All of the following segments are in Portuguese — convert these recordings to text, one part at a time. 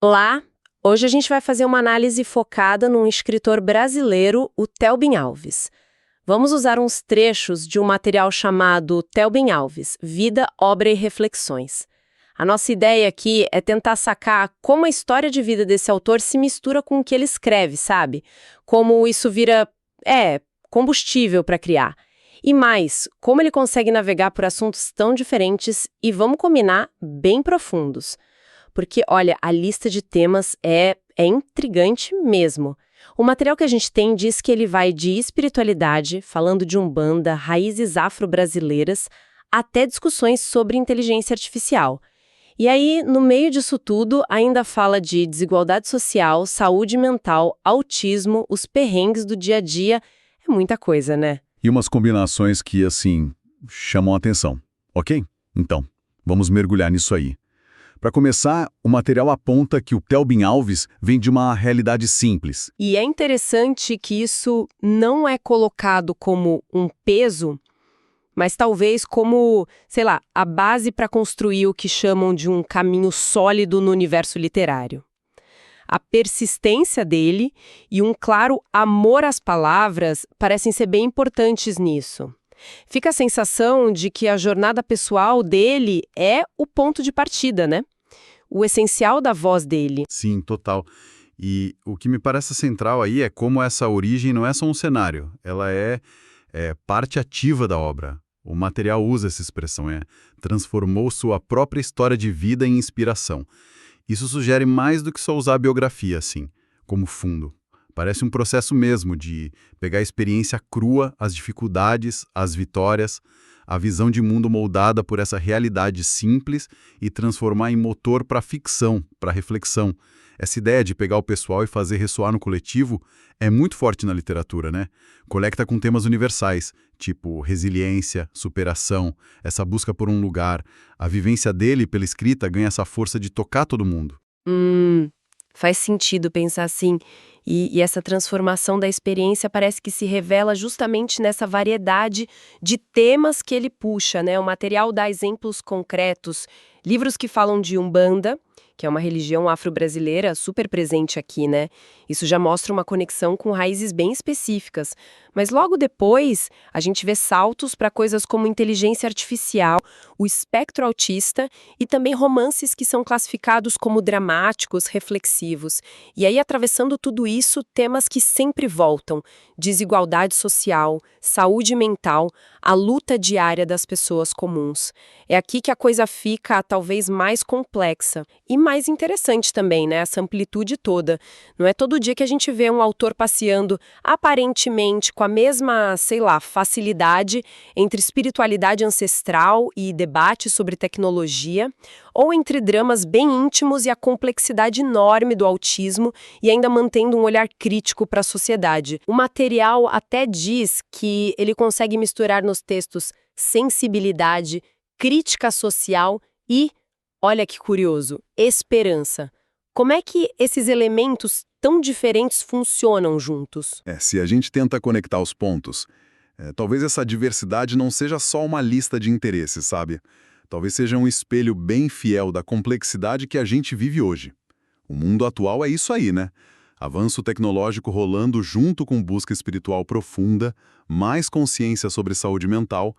Lá, hoje a gente vai fazer uma análise focada num escritor brasileiro, o Telbin Alves. Vamos usar uns trechos de um material chamado Telbin Alves, Vida, Obra e Reflexões. A nossa ideia aqui é tentar sacar como a história de vida desse autor se mistura com o que ele escreve, sabe? Como isso vira, combustível para criar. E mais, como ele consegue navegar por assuntos tão diferentes e, vamos combinar, bem profundos. Porque, olha, a lista de temas é intrigante mesmo. O material que a gente tem diz que ele vai de espiritualidade, falando de umbanda, raízes afro-brasileiras, até discussões sobre inteligência artificial. E aí, no meio disso tudo, ainda fala de desigualdade social, saúde mental, autismo, os perrengues do dia a dia. É muita coisa, né? E umas combinações que, assim, chamam a atenção. Ok? Então, vamos mergulhar nisso aí. Para começar, o material aponta que o Telbin Alves vem de uma realidade simples. E é interessante que isso não é colocado como um peso, mas talvez como, sei lá, a base para construir o que chamam de um caminho sólido no universo literário. A persistência dele e um claro amor às palavras parecem ser bem importantes nisso. Fica a sensação de que a jornada pessoal dele é o ponto de partida, né? O essencial da voz dele. Sim, total. E o que me parece central aí é como essa origem não é só um cenário, ela é parte ativa da obra. O material usa essa expressão, transformou sua própria história de vida em inspiração. Isso sugere mais do que só usar a biografia, assim, como fundo. Parece um processo mesmo de pegar a experiência crua, as dificuldades, as vitórias, a visão de mundo moldada por essa realidade simples e transformar em motor para ficção, para reflexão. Essa ideia de pegar o pessoal e fazer ressoar no coletivo é muito forte na literatura, né? Conecta com temas universais, tipo resiliência, superação, essa busca por um lugar. A vivência dele pela escrita ganha essa força de tocar todo mundo. Faz sentido pensar assim. E essa transformação da experiência parece que se revela justamente nessa variedade de temas que ele puxa, né? O material dá exemplos concretos, livros que falam de Umbanda, que é uma religião afro-brasileira super presente aqui, né? Isso já mostra uma conexão com raízes bem específicas. Mas logo depois, a gente vê saltos para coisas como inteligência artificial, o espectro autista e também romances que são classificados como dramáticos, reflexivos. E aí, atravessando tudo isso, temas que sempre voltam: desigualdade social, saúde mental, a luta diária das pessoas comuns. É aqui que a coisa fica talvez mais complexa e mais interessante também, né? Essa amplitude toda. Não é todo dia que a gente vê um autor passeando aparentemente com a mesma, sei lá, facilidade entre espiritualidade ancestral e debate sobre tecnologia, ou entre dramas bem íntimos e a complexidade enorme do autismo e ainda mantendo um olhar crítico para a sociedade. O material até diz que ele consegue misturar nos textos sensibilidade, crítica social e, olha que curioso, esperança. Como é que esses elementos tão diferentes funcionam juntos? Se a gente tenta conectar os pontos, talvez essa diversidade não seja só uma lista de interesses, sabe? Talvez seja um espelho bem fiel da complexidade que a gente vive hoje. O mundo atual é isso aí, né? Avanço tecnológico rolando junto com busca espiritual profunda, mais consciência sobre saúde mental,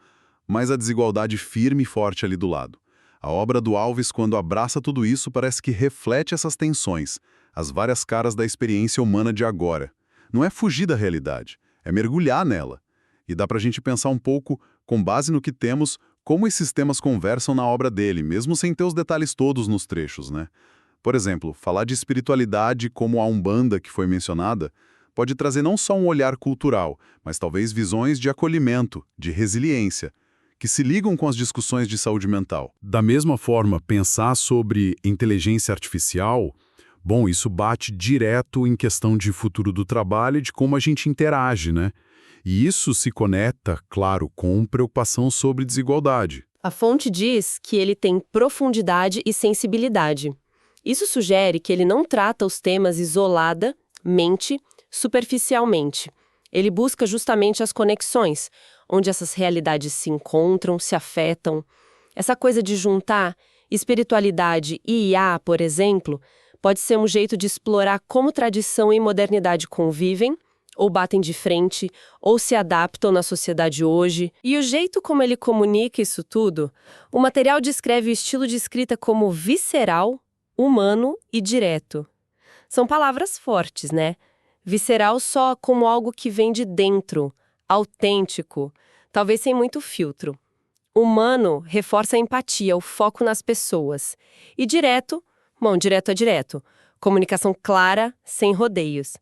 mas a desigualdade firme e forte ali do lado. A obra do Alves, quando abraça tudo isso, parece que reflete essas tensões, as várias caras da experiência humana de agora. Não é fugir da realidade, é mergulhar nela. E dá pra gente pensar um pouco, com base no que temos, como esses temas conversam na obra dele, mesmo sem ter os detalhes todos nos trechos, né? Por exemplo, falar de espiritualidade como a Umbanda que foi mencionada, pode trazer não só um olhar cultural, mas talvez visões de acolhimento, de resiliência, que se ligam com as discussões de saúde mental. Da mesma forma, pensar sobre inteligência artificial, bom, isso bate direto em questão de futuro do trabalho e de como a gente interage, né? E isso se conecta, claro, com preocupação sobre desigualdade. A fonte diz que ele tem profundidade e sensibilidade. Isso sugere que ele não trata os temas isoladamente, superficialmente. Ele busca justamente as conexões, onde essas realidades se encontram, se afetam. Essa coisa de juntar espiritualidade e IA, por exemplo, Pode ser um jeito de explorar como tradição e modernidade convivem, ou batem de frente, ou se adaptam na sociedade hoje. E o jeito como ele comunica isso tudo, o material descreve o estilo de escrita como visceral, humano e direto. São palavras fortes, né? Visceral só como algo que vem de dentro, autêntico, talvez sem muito filtro. Humano reforça a empatia, o foco nas pessoas. E direto, bom, direto é direto. Comunicação clara, sem rodeios.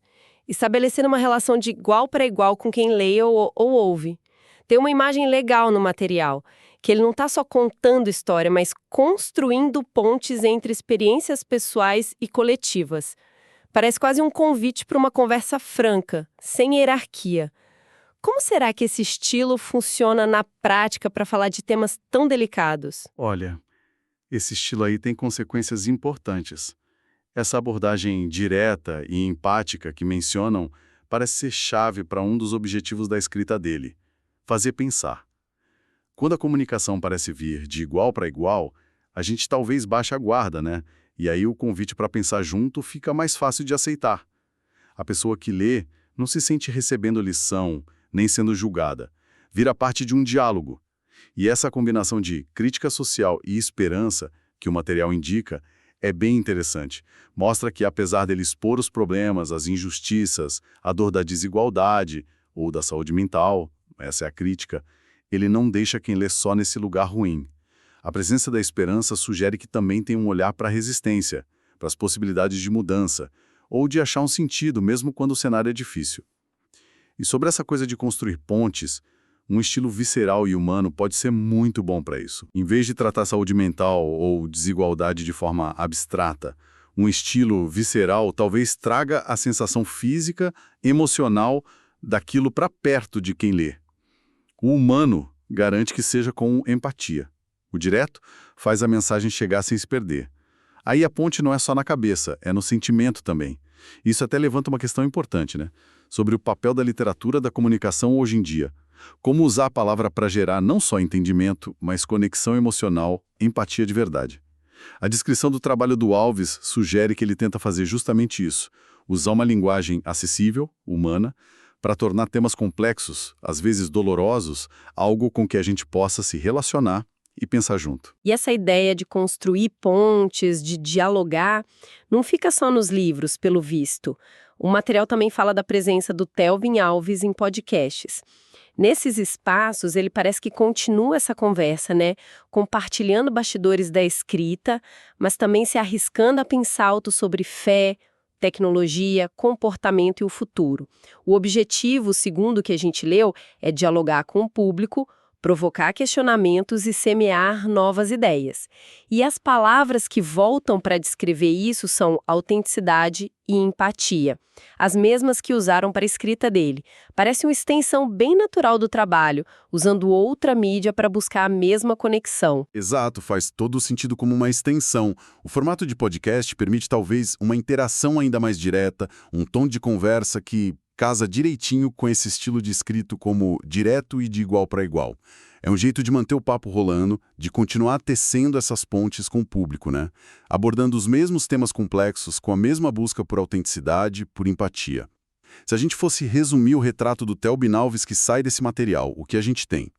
Estabelecendo uma relação de igual para igual com quem lê ou ouve. Tem uma imagem legal no material, que ele não está só contando história, mas construindo pontes entre experiências pessoais e coletivas. Parece quase um convite para uma conversa franca, sem hierarquia. Como será que esse estilo funciona na prática para falar de temas tão delicados? Olha, esse estilo aí tem consequências importantes. Essa abordagem direta e empática que mencionam parece ser chave para um dos objetivos da escrita dele: fazer pensar. Quando a comunicação parece vir de igual para igual, a gente talvez baixe a guarda, né? E aí o convite para pensar junto fica mais fácil de aceitar. A pessoa que lê não se sente recebendo lição, nem sendo julgada. Vira parte de um diálogo. E essa combinação de crítica social e esperança que o material indica é bem interessante. Mostra que, apesar dele expor os problemas, as injustiças, a dor da desigualdade ou da saúde mental, essa é a crítica, ele não deixa quem lê só nesse lugar ruim. A presença da esperança sugere que também tem um olhar para a resistência, para as possibilidades de mudança, ou de achar um sentido, mesmo quando o cenário é difícil. E sobre essa coisa de construir pontes, um estilo visceral e humano pode ser muito bom para isso. Em vez de tratar saúde mental ou desigualdade de forma abstrata, um estilo visceral talvez traga a sensação física, emocional daquilo para perto de quem lê. O humano garante que seja com empatia. O direto faz a mensagem chegar sem se perder. Aí a ponte não é só na cabeça, é no sentimento também. Isso até levanta uma questão importante, né? Sobre o papel da literatura da comunicação hoje em dia. Como usar a palavra para gerar não só entendimento, mas conexão emocional, empatia de verdade. A descrição do trabalho do Alves sugere que ele tenta fazer justamente isso, usar uma linguagem acessível, humana, para tornar temas complexos, às vezes dolorosos, algo com que a gente possa se relacionar e pensar junto. E essa ideia de construir pontes, de dialogar, não fica só nos livros, pelo visto. O material também fala da presença do Telvin Alves em podcasts. Nesses espaços, ele parece que continua essa conversa, né? Compartilhando bastidores da escrita, mas também se arriscando a pensar alto sobre fé, tecnologia, comportamento e o futuro. O objetivo, segundo o que a gente leu, é dialogar com o público, provocar questionamentos e semear novas ideias. E as palavras que voltam para descrever isso são autenticidade e empatia, as mesmas que usaram para a escrita dele. Parece uma extensão bem natural do trabalho, usando outra mídia para buscar a mesma conexão. Exato, faz todo o sentido como uma extensão. O formato de podcast permite talvez uma interação ainda mais direta, um tom de conversa que casa direitinho com esse estilo de escrito como direto e de igual para igual. É um jeito de manter o papo rolando, de continuar tecendo essas pontes com o público, né? Abordando os mesmos temas complexos com a mesma busca por autenticidade, por empatia. Se a gente fosse resumir o retrato do Telvin Alves que sai desse material, o que a gente tem?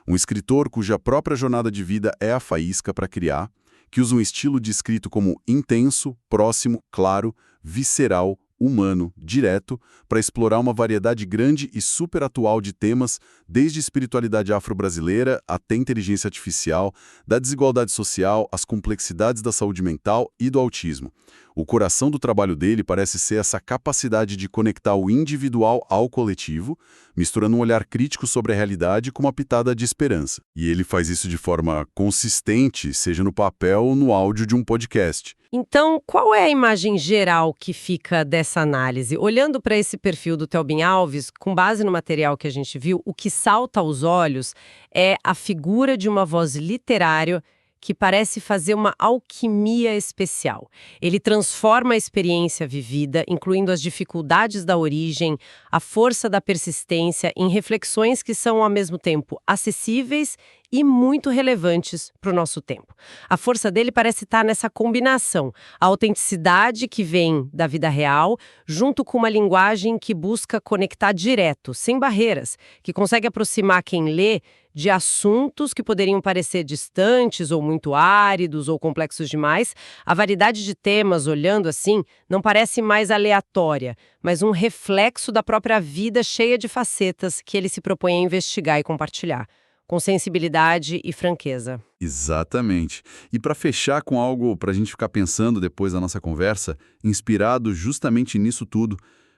Um escritor cuja própria jornada de vida é a faísca para criar, que usa um estilo de escrito como intenso, próximo, claro, visceral, humano, direto, para explorar uma variedade grande e super atual de temas, desde espiritualidade afro-brasileira até inteligência artificial, da desigualdade social, as complexidades da saúde mental e do autismo. O coração do trabalho dele parece ser essa capacidade de conectar o individual ao coletivo, misturando um olhar crítico sobre a realidade com uma pitada de esperança. E ele faz isso de forma consistente, seja no papel ou no áudio de um podcast. Então, qual é a imagem geral que fica dessa análise? Olhando para esse perfil do Telvin Alves, com base no material que a gente viu, o que salta aos olhos é a figura de uma voz literária que parece fazer uma alquimia especial. Ele transforma a experiência vivida, incluindo as dificuldades da origem, a força da persistência, em reflexões que são, ao mesmo tempo, acessíveis e muito relevantes para o nosso tempo. A força dele parece estar nessa combinação, a autenticidade que vem da vida real, junto com uma linguagem que busca conectar direto, sem barreiras, que consegue aproximar quem lê de assuntos que poderiam parecer distantes ou muito áridos ou complexos demais. A variedade de temas, olhando assim, não parece mais aleatória, mas um reflexo da própria vida cheia de facetas que ele se propõe a investigar e compartilhar, com sensibilidade e franqueza. Exatamente. E para fechar com algo para a gente ficar pensando depois da nossa conversa, inspirado justamente nisso tudo,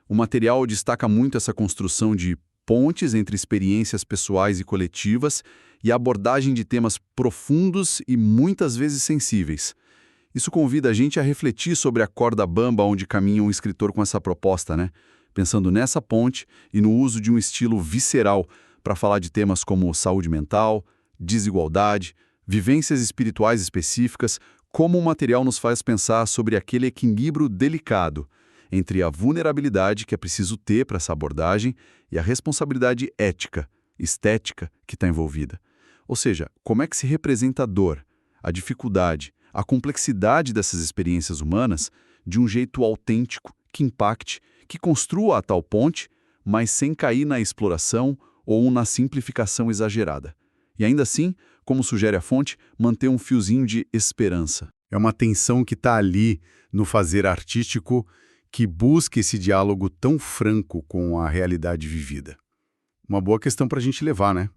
o material destaca muito essa construção de pontes entre experiências pessoais e coletivas e a abordagem de temas profundos e muitas vezes sensíveis. Isso convida a gente a refletir sobre a corda bamba onde caminha um escritor com essa proposta, né? Pensando nessa ponte e no uso de um estilo visceral para falar de temas como saúde mental, desigualdade, vivências espirituais específicas, como o material nos faz pensar sobre aquele equilíbrio delicado entre a vulnerabilidade que é preciso ter para essa abordagem e a responsabilidade ética, estética que está envolvida. Ou seja, como é que se representa a dor, a dificuldade, a complexidade dessas experiências humanas de um jeito autêntico, que impacte, que construa a tal ponte, mas sem cair na exploração ou na simplificação exagerada. E ainda assim, como sugere a fonte, manter um fiozinho de esperança. É uma tensão que está ali no fazer artístico que busca esse diálogo tão franco com a realidade vivida. Uma boa questão para a gente levar, né?